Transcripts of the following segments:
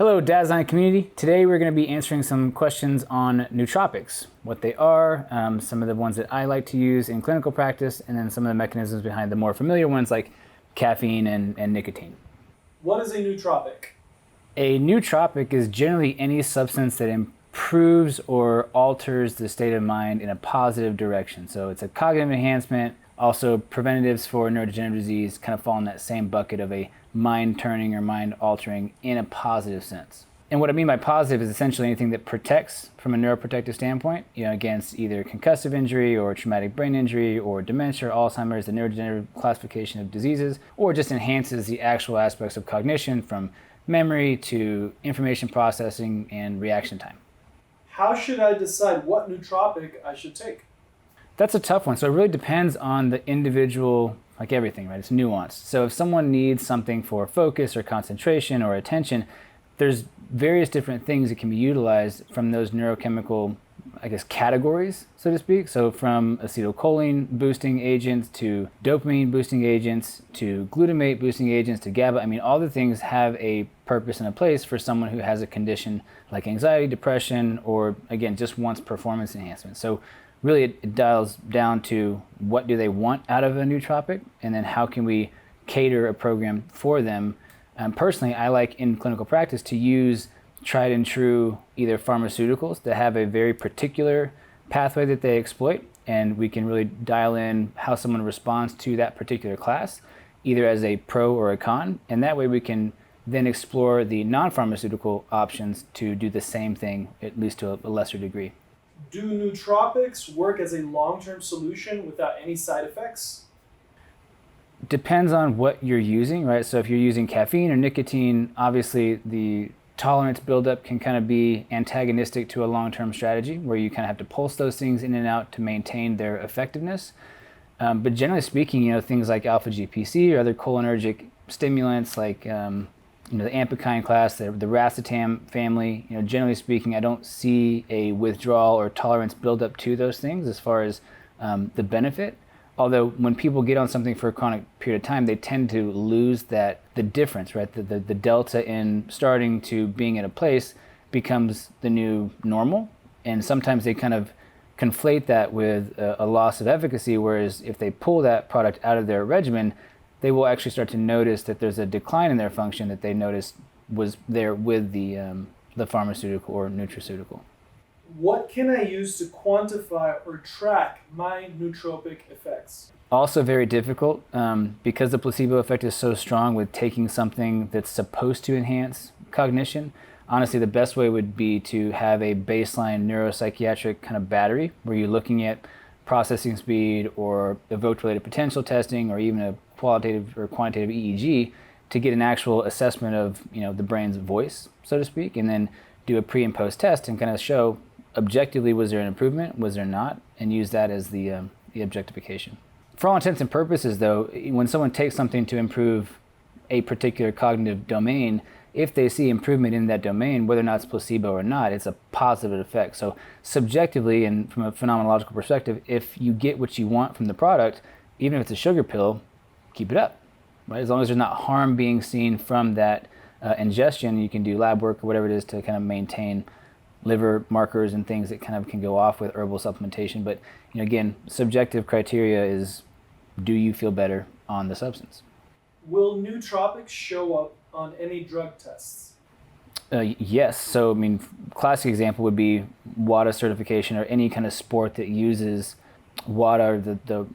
Hello, Dasein community. Today we're going to be answering some questions on nootropics, what they are, some of the ones that I like to use in clinical practice, and then some of the mechanisms behind the more familiar ones like caffeine and nicotine. What is a nootropic? A nootropic is generally any substance that improves or alters the state of mind in a positive direction. So it's a cognitive enhancement. Also, preventatives for neurodegenerative disease kind of fall in that same bucket of a mind turning or mind altering in a positive sense. And what I mean by positive is essentially anything that protects from a neuroprotective standpoint, against either concussive injury or traumatic brain injury or dementia or Alzheimer's, the neurodegenerative classification of diseases, or just enhances the actual aspects of cognition from memory to information processing and reaction time. How should I decide what nootropic I should take? That's a tough one. So it really depends on the individual, like everything, right? It's nuanced. So if someone needs something for focus or concentration or attention, there's various different things that can be utilized from those neurochemical, categories, so to speak. So from acetylcholine boosting agents to dopamine boosting agents to glutamate boosting agents to GABA. All the things have a purpose and a place for someone who has a condition like anxiety, depression, or again, just wants performance enhancement. So really it dials down to what do they want out of a nootropic, and then how can we cater a program for them. Personally, I like in clinical practice to use tried and true either pharmaceuticals that have a very particular pathway that they exploit, and we can really dial in how someone responds to that particular class, either as a pro or a con, and that way we can then explore the non-pharmaceutical options to do the same thing, at least to a lesser degree. Do nootropics work as a long-term solution without any side effects? Depends on what you're using, right? So if you're using caffeine or nicotine, obviously the tolerance buildup can kind of be antagonistic to a long-term strategy where you kind of have to pulse those things in and out to maintain their effectiveness. But generally speaking, things like alpha-GPC or other cholinergic stimulants like the ampakine class, the racetam family, generally speaking, I don't see a withdrawal or tolerance buildup to those things as far as the benefit. Although when people get on something for a chronic period of time, they tend to lose the difference, right? The delta in starting to being at a place becomes the new normal. And sometimes they kind of conflate that with a loss of efficacy, whereas if they pull that product out of their regimen, they will actually start to notice that there's a decline in their function that they noticed was there with the pharmaceutical or nutraceutical. What can I use to quantify or track my nootropic effects? Also very difficult because the placebo effect is so strong with taking something that's supposed to enhance cognition. Honestly, the best way would be to have a baseline neuropsychiatric kind of battery where you're looking at processing speed or evoked-related potential testing or even a qualitative or quantitative EEG to get an actual assessment of the brain's voice, so to speak, and then do a pre and post test and kind of show objectively was there an improvement, was there not, and use that as the objectification. For all intents and purposes, though, when someone takes something to improve a particular cognitive domain, if they see improvement in that domain, whether or not it's placebo or not, it's a positive effect. So subjectively and from a phenomenological perspective, if you get what you want from the product, even if it's a sugar pill, keep it up, right? As long as there's not harm being seen from that ingestion, you can do lab work or whatever it is to kind of maintain liver markers and things that kind of can go off with herbal supplementation. But again, subjective criteria is, do you feel better on the substance? Will nootropics show up on any drug tests? Yes. So, classic example would be WADA certification or any kind of sport that uses WADA, the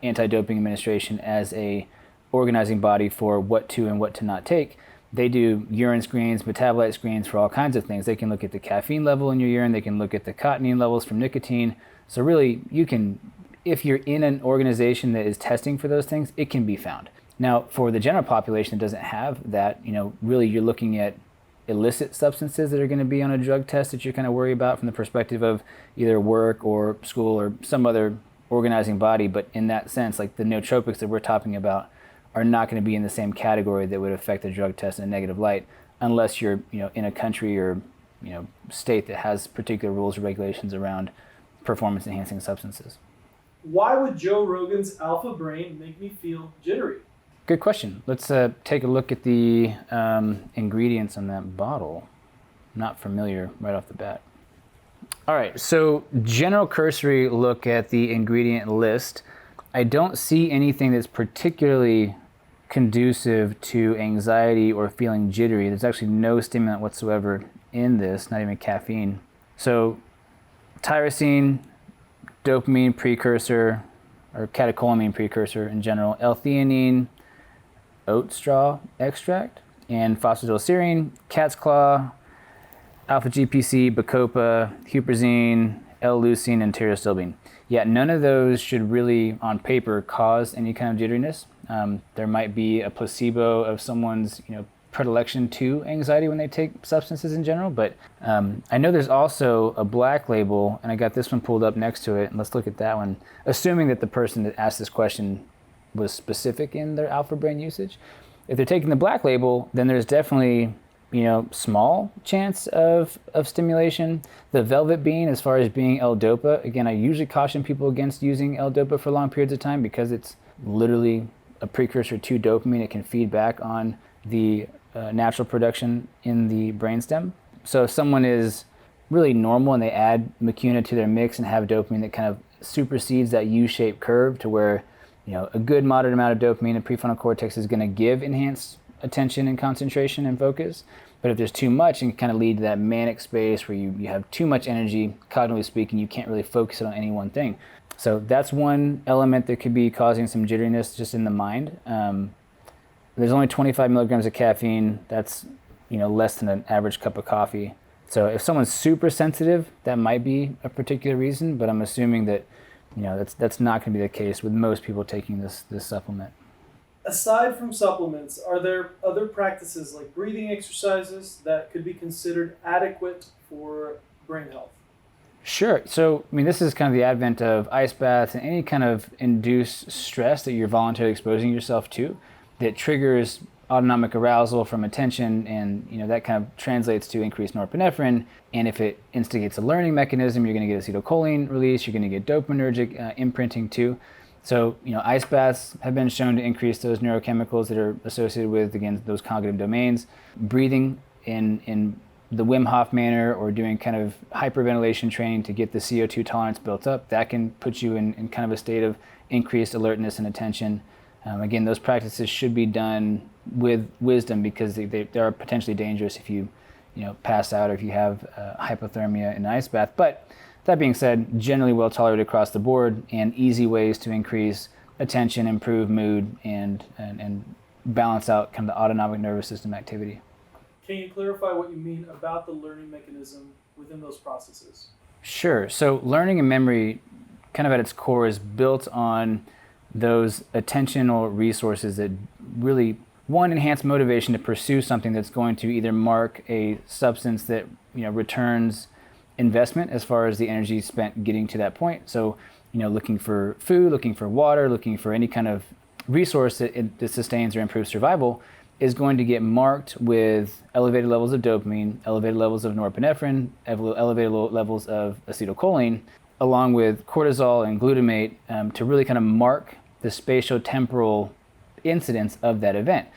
Anti-Doping Administration, as a organizing body for what to and what to not take. They do urine screens, metabolite screens for all kinds of things. They can look at the caffeine level in your urine. They can look at the cotinine levels from nicotine. So really, you can, if you're in an organization that is testing for those things, it can be found. Now, for the general population that doesn't have that, really you're looking at illicit substances that are going to be on a drug test that you're kind of worried about from the perspective of either work or school or some other organizing body. But in that sense, like the nootropics that we're talking about are not going to be in the same category that would affect the drug test in a negative light unless you're in a country or state that has particular rules or regulations around performance enhancing substances. Why would Joe Rogan's Alpha Brain make me feel jittery? Good question. Let's take a look at the ingredients on that bottle. Not familiar right off the bat. All right, so general cursory look at the ingredient list. I don't see anything that's particularly conducive to anxiety or feeling jittery. There's actually no stimulant whatsoever in this, not even caffeine. So tyrosine, dopamine precursor, or catecholamine precursor in general, L-theanine, oat straw extract, and phosphatidylserine, cat's claw, alpha-GPC, bacopa, huperzine, L-leucine, and pterostilbene. Yeah, none of those should really, on paper, cause any kind of jitteriness. There might be a placebo of someone's, predilection to anxiety when they take substances in general, but I know there's also a black label, and I got this one pulled up next to it, and let's look at that one. Assuming that the person that asked this question was specific in their alpha brain usage. If they're taking the black label, then there's definitely small chance of stimulation. The velvet bean, as far as being L-dopa, again, I usually caution people against using L-dopa for long periods of time because it's literally a precursor to dopamine. It can feed back on the natural production in the brainstem. So if someone is really normal and they add mucuna to their mix and have dopamine that kind of supersedes that U-shaped curve to where a good moderate amount of dopamine in the prefrontal cortex is going to give enhanced attention and concentration and focus. But if there's too much, it can kind of lead to that manic space where you have too much energy, cognitively speaking, you can't really focus on any one thing. So that's one element that could be causing some jitteriness just in the mind. There's only 25 milligrams of caffeine. That's less than an average cup of coffee. So if someone's super sensitive, that might be a particular reason, but I'm assuming that that's not going to be the case with most people taking this supplement. Aside from supplements, are there other practices like breathing exercises that could be considered adequate for brain health? Sure. So, this is kind of the advent of ice baths and any kind of induced stress that you're voluntarily exposing yourself to that triggers autonomic arousal from attention, and that kind of translates to increased norepinephrine. And if it instigates a learning mechanism, you're going to get acetylcholine release, you're going to get dopaminergic imprinting too. So, ice baths have been shown to increase those neurochemicals that are associated with, again, those cognitive domains. Breathing in the Wim Hof manner, or doing kind of hyperventilation training to get the CO2 tolerance built up, that can put you in kind of a state of increased alertness and attention. Again, those practices should be done with wisdom because they are potentially dangerous if you pass out or if you have hypothermia in an ice bath. But that being said, generally well tolerated across the board and easy ways to increase attention, improve mood, and balance out kind of the autonomic nervous system activity. Can you clarify what you mean about the learning mechanism within those processes? Sure. So learning and memory kind of at its core is built on those attentional resources that really, one, enhance motivation to pursue something that's going to either mark a substance that returns investment as far as the energy spent getting to that point. So, looking for food, looking for water, looking for any kind of resource that sustains or improves survival is going to get marked with elevated levels of dopamine, elevated levels of norepinephrine, elevated levels of acetylcholine, along with cortisol and glutamate to really kind of mark the spatio-temporal incidence of that event.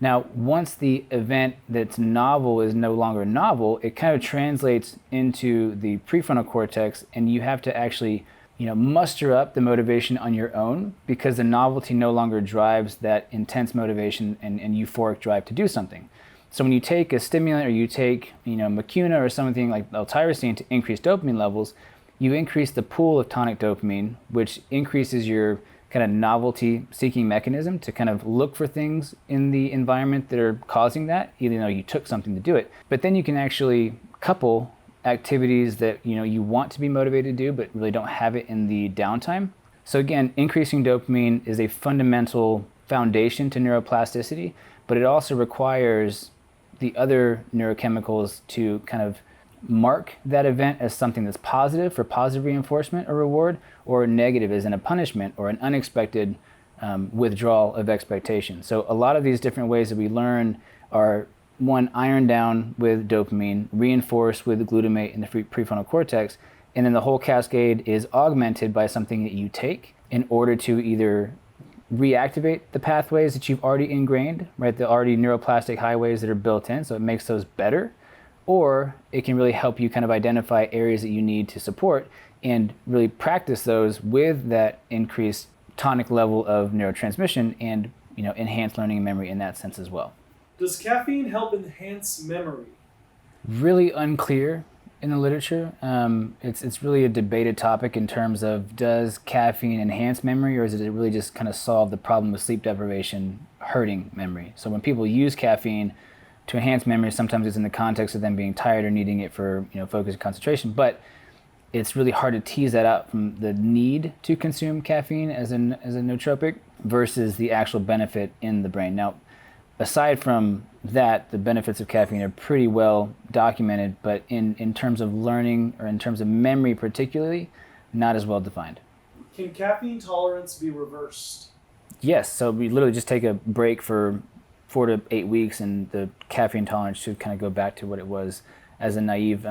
Now, once the event that's novel is no longer novel, it kind of translates into the prefrontal cortex, and you have to actually muster up the motivation on your own because the novelty no longer drives that intense motivation and euphoric drive to do something. So when you take a stimulant or you take mucuna or something like L-tyrosine to increase dopamine levels, you increase the pool of tonic dopamine, which increases your kind of novelty seeking mechanism to kind of look for things in the environment that are causing that, even though you took something to do it. But then you can actually couple activities that you want to be motivated to do but really don't have it in the downtime. So again, increasing dopamine is a fundamental foundation to neuroplasticity, but it also requires the other neurochemicals to kind of mark that event as something that's positive for positive reinforcement or reward, or negative as in a punishment or an unexpected withdrawal of expectation. So a lot of these different ways that we learn are, one, ironed down with dopamine, reinforced with glutamate in the prefrontal cortex, and then the whole cascade is augmented by something that you take in order to either reactivate the pathways that you've already ingrained, right? The already neuroplastic highways that are built in, so it makes those better. Or it can really help you kind of identify areas that you need to support and really practice those with that increased tonic level of neurotransmission and enhance learning and memory in that sense as well. Does caffeine help enhance memory? Really unclear in the literature. It's really a debated topic in terms of, does caffeine enhance memory, or is it really just kind of solve the problem with sleep deprivation hurting memory? So when people use caffeine to enhance memory, sometimes it's in the context of them being tired or needing it for focus and concentration, but it's really hard to tease that out from the need to consume caffeine as a nootropic versus the actual benefit in the brain. Now, aside from that, the benefits of caffeine are pretty well documented, but in terms of learning or in terms of memory particularly, not as well defined. Can caffeine tolerance be reversed? Yes, so we literally just take a break for 4 to 8 weeks and the caffeine tolerance should kind of go back to what it was as a naive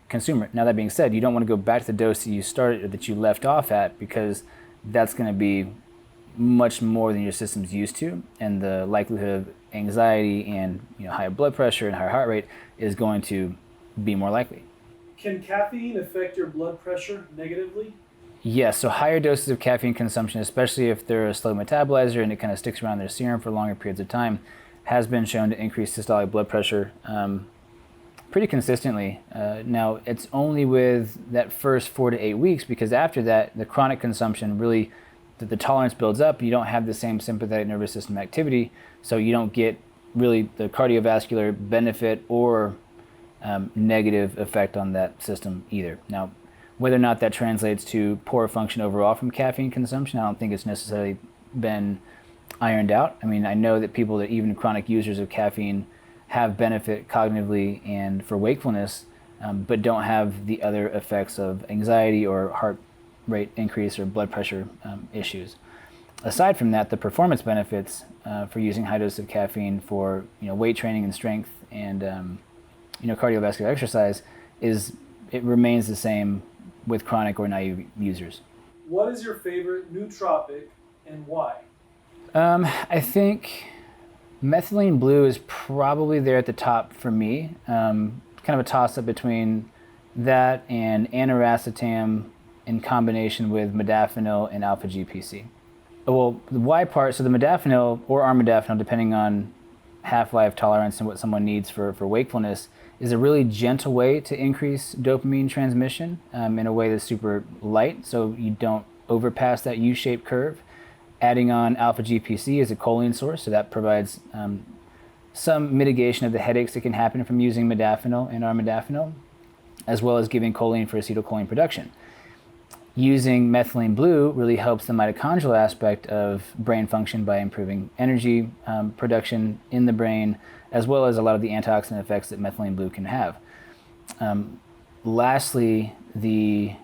consumer. Now, that being said, you don't want to go back to the dose that you started or that you left off at, because that's going to be much more than your system's used to, and the likelihood of anxiety and higher blood pressure and higher heart rate is going to be more likely. Can caffeine affect your blood pressure negatively? Yes, so higher doses of caffeine consumption, especially if they're a slow metabolizer and it kind of sticks around their serum for longer periods of time, has been shown to increase systolic blood pressure pretty consistently. Now, it's only with that first 4 to 8 weeks, because after that, the chronic consumption really, the tolerance builds up. You don't have the same sympathetic nervous system activity, so you don't get really the cardiovascular benefit or negative effect on that system either. Now, whether or not that translates to poor function overall from caffeine consumption, I don't think it's necessarily been ironed out. I mean, I know that people that even chronic users of caffeine have benefit cognitively and for wakefulness, but don't have the other effects of anxiety or heart rate increase or blood pressure issues. Aside from that, the performance benefits for using high doses of caffeine for weight training and strength and cardiovascular exercise it remains the same with chronic or naive users. What is your favorite nootropic and why? I think methylene blue is probably there at the top for me. Kind of a toss-up between that and aniracetam in combination with modafinil and alpha-GPC. Well, the why part, so the modafinil or armodafinil, depending on half-life tolerance and what someone needs for wakefulness, is a really gentle way to increase dopamine transmission in a way that's super light, so you don't overpass that U-shaped curve. Adding on alpha-GPC as a choline source, so that provides some mitigation of the headaches that can happen from using modafinil and armodafinil, as well as giving choline for acetylcholine production. Using methylene blue really helps the mitochondrial aspect of brain function by improving energy production in the brain, as well as a lot of the antioxidant effects that methylene blue can have. Lastly, the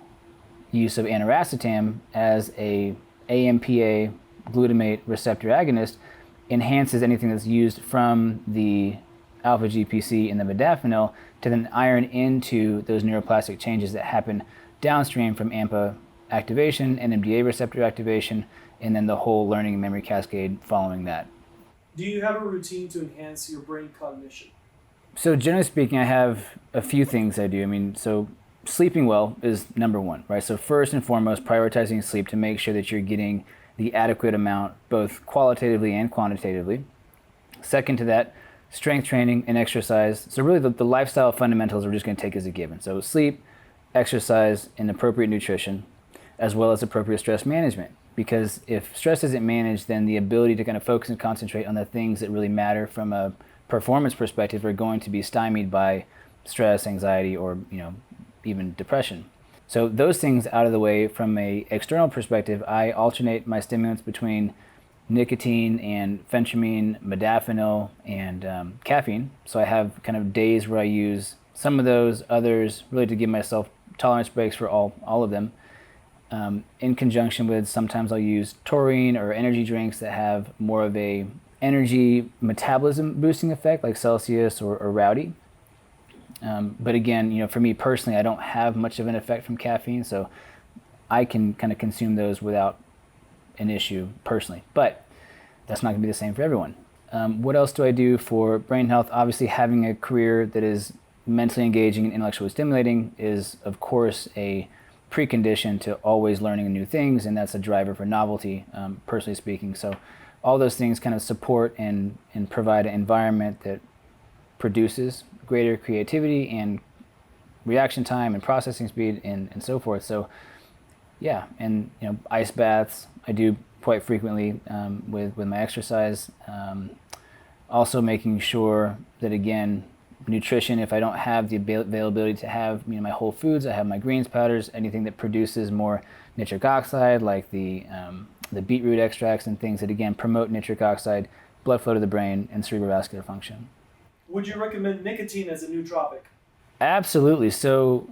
use of aniracetam as a AMPA glutamate receptor agonist enhances anything that's used from the alpha-GPC and the modafinil to then iron into those neuroplastic changes that happen downstream from AMPA activation, NMDA receptor activation, and then the whole learning and memory cascade following that. Do you have a routine to enhance your brain cognition? So generally speaking, I have a few things I do. I mean, so sleeping well is number one, right? So first and foremost, prioritizing sleep to make sure that you're getting the adequate amount, both qualitatively and quantitatively. Second to that, strength training and exercise. So really the lifestyle fundamentals we're just going to take as a given. So sleep, exercise, and appropriate nutrition, as well as appropriate stress management. Because if stress isn't managed, then the ability to kind of focus and concentrate on the things that really matter from a performance perspective are going to be stymied by stress, anxiety, or even depression. So those things out of the way, from a external perspective, I alternate my stimulants between nicotine and phentermine, modafinil, and caffeine. So I have kind of days where I use some of those, others really to give myself tolerance breaks for all of them. In conjunction with, sometimes I'll use taurine or energy drinks that have more of a energy metabolism boosting effect, like Celsius or Rowdy. But again, for me personally, I don't have much of an effect from caffeine, so I can kind of consume those without an issue personally. But that's not going to be the same for everyone. What else do I do for brain health? Obviously, having a career that is mentally engaging and intellectually stimulating is, of course, a precondition to always learning new things, and that's a driver for novelty, personally speaking. So all those things kind of support and provide an environment that produces greater creativity and reaction time and processing speed and so forth. So yeah, and ice baths I do quite frequently with my exercise. Also making sure that, again, nutrition, if I don't have the availability to have my whole foods, I have my greens powders, anything that produces more nitric oxide, like the beetroot extracts and things that, again, promote nitric oxide, blood flow to the brain, and cerebrovascular function. Would you recommend nicotine as a nootropic? Absolutely. So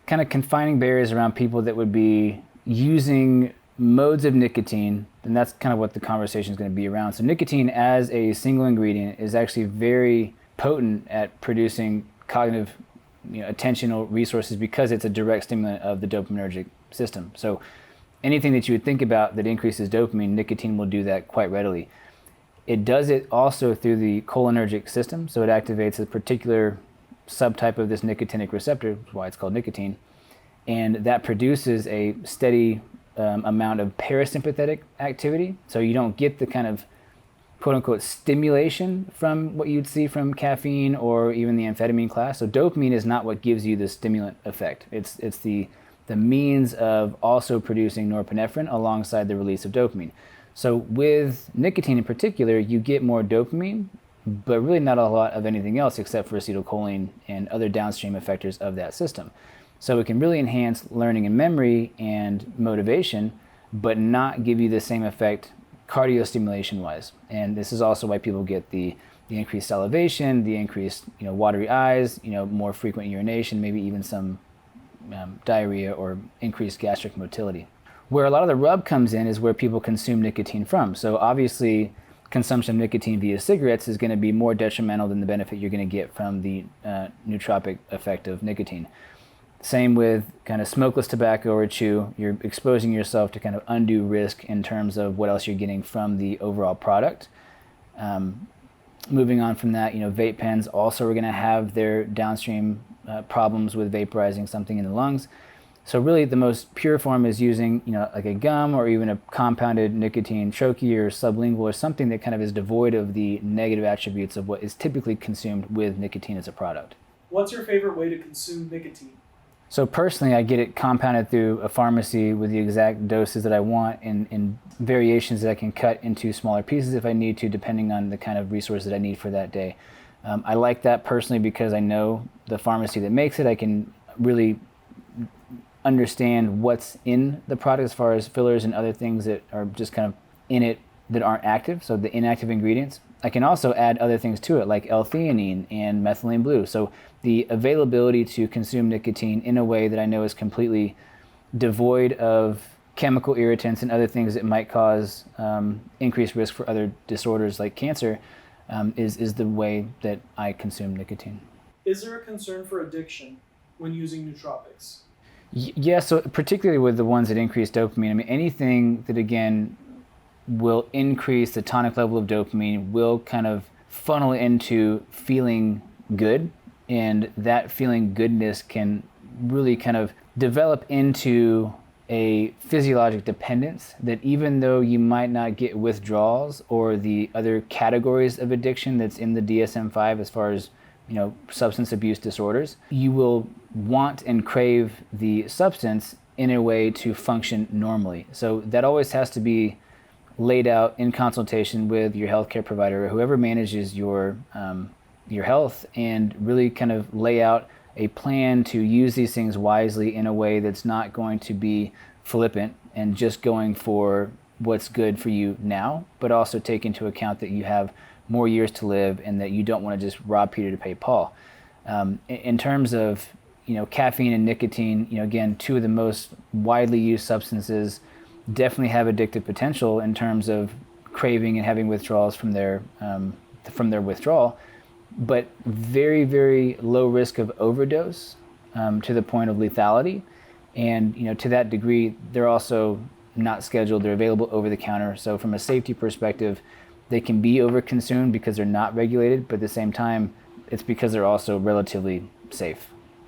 kind of confining barriers around people that would be using modes of nicotine, and that's kind of what the conversation is going to be around. So nicotine as a single ingredient is actually very potent at producing cognitive attentional resources because it's a direct stimulant of the dopaminergic system. So anything that you would think about that increases dopamine, nicotine will do that quite readily. It does it also through the cholinergic system, so it activates a particular subtype of this nicotinic receptor, which is why it's called nicotine, and that produces a steady amount of parasympathetic activity. So you don't get the kind of quote-unquote stimulation from what you'd see from caffeine or even the amphetamine class. So dopamine is not what gives you the stimulant effect. It's the means of also producing norepinephrine alongside the release of dopamine. So with nicotine in particular, you get more dopamine, but really not a lot of anything else except for acetylcholine and other downstream effectors of that system. So it can really enhance learning and memory and motivation, but not give you the same effect cardiostimulation wise. And this is also why people get the increased salivation, the increased watery eyes, more frequent urination, maybe even some diarrhea or increased gastric motility. Where a lot of the rub comes in is where people consume nicotine from. So obviously consumption of nicotine via cigarettes is going to be more detrimental than the benefit you're going to get from the nootropic effect of nicotine. Same with kind of smokeless tobacco or chew. You're exposing yourself to kind of undue risk in terms of what else you're getting from the overall product. Moving on from that, vape pens also are going to have their downstream problems with vaporizing something in the lungs. So really the most pure form is using, like a gum or even a compounded nicotine troche or sublingual or something that kind of is devoid of the negative attributes of what is typically consumed with nicotine as a product. What's your favorite way to consume nicotine? So personally, I get it compounded through a pharmacy with the exact doses that I want in variations that I can cut into smaller pieces if I need to, depending on the kind of resources that I need for that day. I like that personally because I know the pharmacy that makes it. I can really understand what's in the product as far as fillers and other things that are just kind of in it that aren't active, so the inactive ingredients. I can also add other things to it like L-theanine and methylene blue. So the availability to consume nicotine in a way that I know is completely devoid of chemical irritants and other things that might cause increased risk for other disorders like cancer is the way that I consume nicotine. Is there a concern for addiction when using nootropics? Yeah, so particularly with the ones that increase dopamine, I mean, anything that, again, will increase the tonic level of dopamine will kind of funnel into feeling good, and that feeling goodness can really kind of develop into a physiologic dependence that even though you might not get withdrawals or the other categories of addiction that's in the DSM-5 as far as substance abuse disorders, you will want and crave the substance in a way to function normally. So that always has to be laid out in consultation with your healthcare provider or whoever manages your health, and really kind of lay out a plan to use these things wisely in a way that's not going to be flippant and just going for what's good for you now, but also take into account that you have more years to live and that you don't want to just rob Peter to pay Paul. In terms of caffeine and nicotine, again, two of the most widely used substances, definitely have addictive potential in terms of craving and having withdrawals from their withdrawal, but very, very low risk of overdose to the point of lethality. And to that degree, they're also not scheduled. They're available over the counter. So from a safety perspective, they can be overconsumed because they're not regulated, but at the same time, it's because they're also relatively safe.